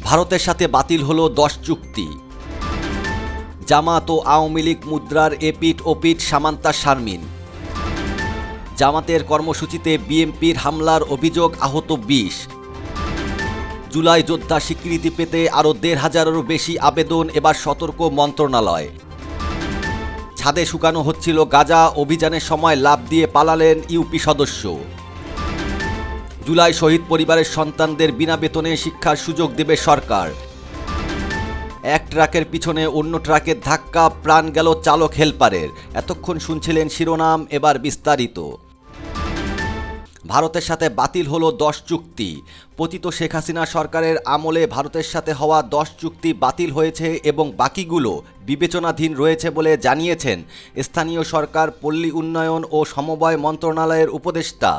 ভারতের সাথে বাতিল হলো 10 চুক্তি। জামাত ও আওয়ামী লীগ মুদ্রার এপিঠ ওপিঠ সামান্তা শারমিন। জামাতের কর্মসূচিতে বিএনপির হামলার অভিযোগ, আহত 20। জুলাই যোদ্ধা স্বীকৃতি পেতে আরও 1,500-এরও বেশি আবেদন, এবার সতর্ক মন্ত্রণালয়। ছাদে শুকানো হচ্ছিল গাঁজা, অভিযানের সময় লাফ দিয়ে পালালেন ইউপি সদস্য। জুলাই শহীদ পরিবারের সন্তানদের বিনা বেতনে শিক্ষার সুযোগ দেবে সরকার। এক ট্রাকের পিছনে অন্য ট্রাকের ধাক্কা, প্রাণ গেল চালক হেলপারের। এতক্ষণ শুনছিলেন শিরোনাম, এবার বিস্তারিত। ভারতের সাথে বাতিল হলো 10 চুক্তি। পতিত শেখ হাসিনা সরকারের আমলে ভারতের সাথে হওয়া 10 চুক্তি বাতিল হয়েছে এবং বাকিগুলো বিবেচনাধীন রয়েছে বলে জানিয়েছেন স্থানীয় সরকার, পল্লী উন্নয়ন ও সমবায় মন্ত্রণালয়ের উপদেষ্টা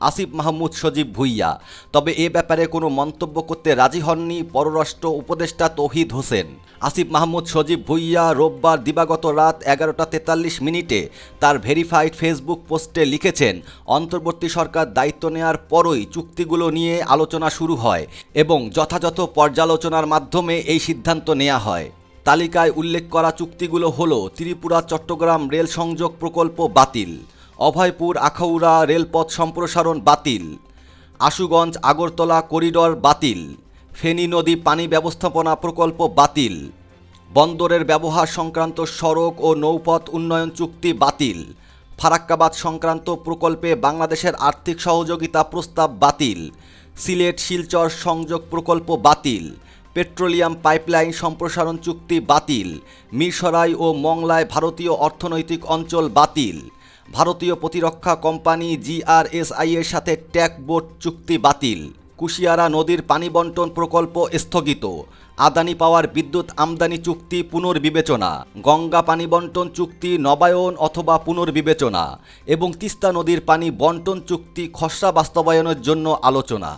আসিফ মাহমুদ সজীব ভুঁইয়া। তবে এ ব্যাপারে কোনো মন্তব্য করতে রাজি হননি পররাষ্ট্র উপদেষ্টা তৌহিদ হোসেন। আসিফ মাহমুদ সজীব ভুঁইয়া রোববার দিবাগত রাত 11টা 43 তার ভেরিফাইড ফেসবুক পোস্টে লিখেছেন, অন্তর্বর্তী সরকার দায়িত্ব নেওয়ার পরই চুক্তিগুলো নিয়ে আলোচনা শুরু হয় এবং যথাযথ পর্যালোচনার মাধ্যমে এই সিদ্ধান্ত নেওয়া হয়। তালিকায় উল্লেখ করা চুক্তিগুলো হলো ত্রিপুরা চট্টগ্রাম রেল সংযোগ প্রকল্প বাতিল, অভয়পুর আখাউড়া রেলপথ সম্প্রসারণ বাতিল, আশুগঞ্জ আগরতলা করিডর বাতিল, ফেনী নদী পানি ব্যবস্থাপনা প্রকল্প বাতিল, বন্দরের ব্যবহার সংক্রান্ত সড়ক ও নৌপথ উন্নয়ন চুক্তি বাতিল, ফারাক্কাবাদ সংক্রান্ত প্রকল্পে বাংলাদেশের আর্থিক সহযোগিতা প্রস্তাব বাতিল, সিলেট শিলচর সংযোগ প্রকল্প বাতিল, পেট্রোলিয়াম পাইপলাইন সম্প্রসারণ চুক্তি বাতিল, মিরসরাই ও মংলায় ভারতীয় অর্থনৈতিক অঞ্চল বাতিল, ভারতীয় প্রতিরক্ষা কোম্পানি GRSI এর সাথে ট্যাক বোট চুক্তি বাতিল, কুশিয়ারা নদীর পানি বন্টন প্রকল্প স্থগিত, আদানি পাওয়ার বিদ্যুৎ আমদানি চুক্তি পুনর্বিবেচনা, গঙ্গা পানি বন্টন চুক্তি নবায়ন অথবা পুনর্বিবেচনা এবং তিস্তা নদীর পানি বন্টন চুক্তি খসড়া বাস্তবায়নের জন্য আলোচনা।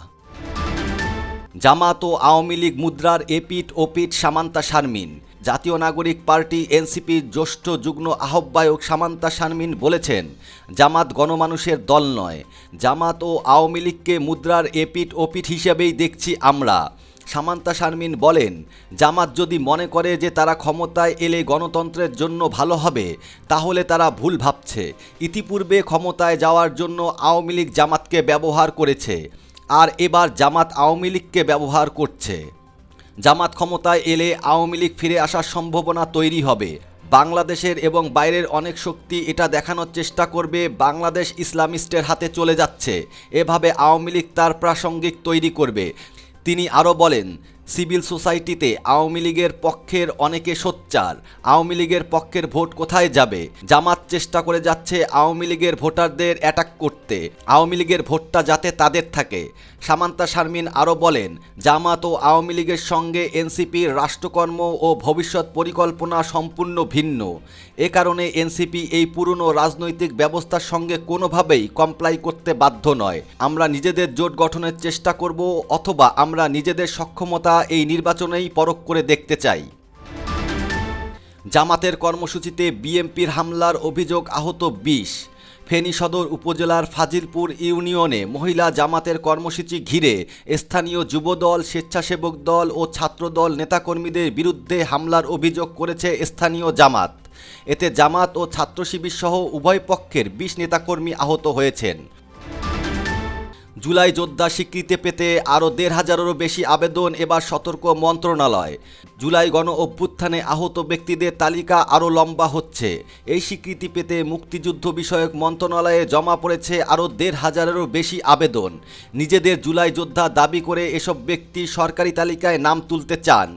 জামাত ও আওয়ামী লীগ মুদ্রার এপিঠ ওপিঠ সামান্তা শারমিন। জাতীয় নাগরিক পার্টি এনসিপির জ্যেষ্ঠ যুগ্ম আহ্বায়ক সামান্তা শারমিন বলেছেন, জামাত গণমানুষের দল নয়। জামাত ও আওয়ামী লীগকে মুদ্রার এপিঠ ওপিঠ হিসেবেই দেখছি আমরা। সামান্তা শারমিন বলেন, জামাত যদি মনে করে যে তারা ক্ষমতায় এলে গণতন্ত্রের জন্য ভালো হবে, তাহলে তারা ভুল ভাবছে। ইতিপূর্বে ক্ষমতায় যাওয়ার জন্য আওয়ামী লীগ জামাতকে ব্যবহার করেছে, আর এবার জামাত আওয়ামী লীগকে ব্যবহার করছে। জামাত ক্ষমতায় এলে আওয়ামী লীগ ফিরে আসার সম্ভাবনা তৈরি হবে। বাংলাদেশের এবং বাইরের অনেক শক্তি এটা দেখানোর চেষ্টা করবে বাংলাদেশ ইসলামিস্টের হাতে চলে যাচ্ছে। এভাবে আওয়ামী লীগ তার প্রাসঙ্গিক তৈরি করবে। তিনি আরও বলেন, সিভিল সোসাইটিতে আওয়ামী লীগের পক্ষের অনেকে সোচ্চার। আওয়ামী লীগের পক্ষের ভোট কোথায় যাবে? জামাত চেষ্টা করে যাচ্ছে আওয়ামী লীগের ভোটারদের অ্যাটাক করতে, আওয়ামী লীগের ভোটটা যাতে তাদের থাকে। সামান্তা শারমিন আরও বলেন, জামাত ও আওয়ামী লীগের সঙ্গে এনসিপির রাষ্ট্রকর্ম ও ভবিষ্যৎ পরিকল্পনা সম্পূর্ণ ভিন্ন। এ কারণে এনসিপি এই পুরনো রাজনৈতিক ব্যবস্থার সঙ্গে কোনোভাবেই কমপ্লাই করতে বাধ্য নয়। আমরা নিজেদের জোট গঠনের চেষ্টা করব, অথবা আমরা নিজেদের সক্ষমতা এই নির্বাচনেই পরখ করে দেখতে চাই। জামাতের কর্মসূচিতে বিএনপির হামলার অভিযোগ, আহত 20। ফেনী সদর উপজেলার ফাজিলপুর ইউনিয়নে মহিলা জামাতের কর্মসূচি ঘিরে স্থানীয় যুবদল, স্বেচ্ছাসেবক দল ও ছাত্রদল নেতাকর্মীদের বিরুদ্ধে হামলার অভিযোগ করেছে স্থানীয় জামাত। এতে জামাত ও ছাত্র শিবির সহ উভয় পক্ষের 20 নেতাকর্মী আহত হয়েছেন। জুলাই যোদ্ধা স্বীকৃতি পেতে আরও 1,500-এরও বেশি আবেদন, এবার সতর্ক মন্ত্রণালয়। জুলাই গণ অভ্যুত্থানে আহত ব্যক্তিদের তালিকা আরও লম্বা হচ্ছে। এই স্বীকৃতি পেতে মুক্তিযুদ্ধ বিষয়ক মন্ত্রণালয়ে জমা পড়েছে আরও 1,500-এরও বেশি আবেদন। নিজেদের জুলাই যোদ্ধা দাবি করে এসব ব্যক্তি সরকারি তালিকায় নাম তুলতে চান।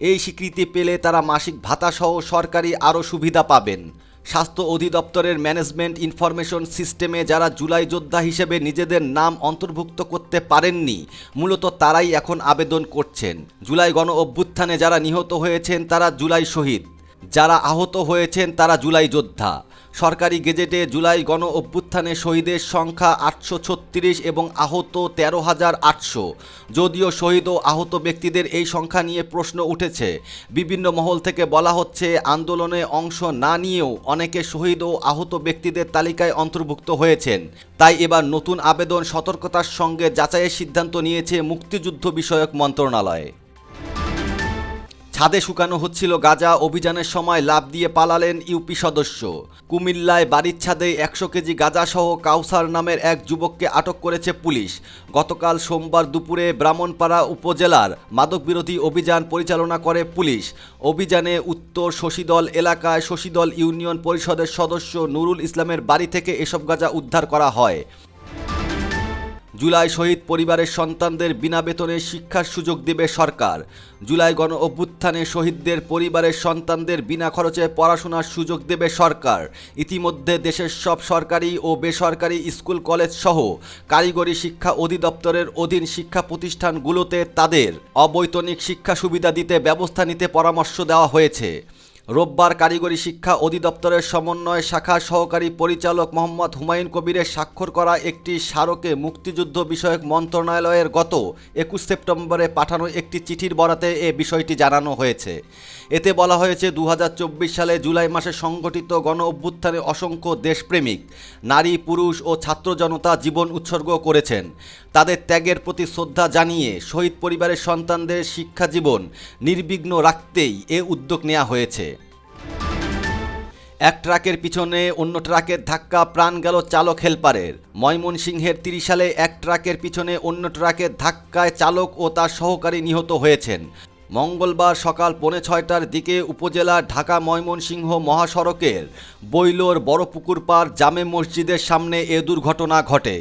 এই স্বীকৃতি পেলে তারা মাসিক ভাতাসহ সরকারি আরও সুবিধা পাবেন। স্বাস্থ্য অধিদপ্তরের ম্যানেজমেন্ট ইনফরমেশন সিস্টেমে যারা জুলাই যোদ্ধা হিসেবে নিজেদের নাম অন্তর্ভুক্ত করতে পারেননি, মূলত তারাই এখন আবেদন করছেন। জুলাই গণ অভ্যুত্থানে যারা নিহত হয়েছেন তারা জুলাই শহীদ, যারা আহত হয়েছেন তারা জুলাই যোদ্ধা। সরকারি গেজেটে জুলাই গণ অভ্যুত্থানে শহীদের সংখ্যা 836 এবং আহত 13,800। যদিও শহীদ ও আহত ব্যক্তিদের এই সংখ্যা নিয়ে প্রশ্ন উঠেছে। বিভিন্ন মহল থেকে বলা হচ্ছে, আন্দোলনে অংশ না নিয়েও অনেকে শহীদ ও আহত ব্যক্তিদের তালিকায় অন্তর্ভুক্ত হয়েছেন। তাই এবার নতুন আবেদন সতর্কতার সঙ্গে যাচাইয়ের সিদ্ধান্ত নিয়েছে মুক্তিযুদ্ধ বিষয়ক মন্ত্রণালয়। ছাদে শুকানো হচ্ছিল গাঁজা, অভিযানের সময় লাফ দিয়ে পালালেন ইউপি সদস্য। কুমিল্লায় বাড়ির ছাদে 100 কেজি গাঁজাসহ কাউসার নামের এক যুবককে আটক করেছে পুলিশ। গতকাল সোমবার দুপুরে ব্রাহ্মণপাড়া উপজেলার মাদকবিরোধী অভিযান পরিচালনা করে পুলিশ। অভিযানে উত্তর শশীদল এলাকায় শশীদল ইউনিয়ন পরিষদের সদস্য নুরুল ইসলামের বাড়ি থেকে এসব গাঁজা উদ্ধার করা হয়। জুলাই শহীদ পরিবারের সন্তানদের বিনা বেতনে শিক্ষার সুযোগ দেবে সরকার। জুলাই গণ অভ্যুত্থানে শহীদদের পরিবারের সন্তানদের বিনা খরচে পড়াশোনার সুযোগ দেবে সরকার। ইতিমধ্যে দেশের সব সরকারি ও বেসরকারি স্কুল কলেজ সহ কারিগরি শিক্ষা অধিদপ্তরের অধীন শিক্ষা প্রতিষ্ঠানগুলোতে তাদের অবৈতনিক শিক্ষা সুবিধা দিতে ব্যবস্থা নিতে পরামর্শ দেওয়া হয়েছে। রোববার কারিগরি শিক্ষা অধিদপ্তরের সমন্বয় শাখার সহকারী পরিচালক মোহাম্মদ হুমায়ুন কবিরের স্বাক্ষর করা একটি স্মারকে মুক্তিযুদ্ধ বিষয়ক মন্ত্রণালয়ের গত 21 সেপ্টেম্বরে পাঠানো একটি চিঠির বরাতে এ বিষয়টি জানানো হয়েছে। এতে বলা হয়েছে 2024 সালে জুলাই মাসে সংগঠিত গণ অভ্যুত্থানে অসংখ্য দেশপ্রেমিক নারী, পুরুষ ও ছাত্র জনতা জীবন উৎসর্গ করেছেন। তাদের ত্যাগের প্রতি শ্রদ্ধা জানিয়ে শহীদ পরিবারের সন্তানদের শিক্ষা জীবন নির্বিঘ্ন রাখতেই এ উদ্যোগ নেওয়া হয়েছে। এক ট্রাকের পিছনে অন্য ট্রাকের ধাক্কা, প্রাণ গেল চালক হেলপারের। ময়মনসিংহের 30 সালে এক ট্রাকের পিছনে অন্য ট্রাকের ধাক্কায় চালক ও তার সহকারী নিহত হয়েছেন। মঙ্গলবার সকাল 5:30টার দিকে উপজেলার ঢাকা ময়মনসিংহ মহাসড়কের বৈলোর বড়পুকুর পাড় জামে মসজিদের সামনে এ দুর্ঘটনা ঘটে।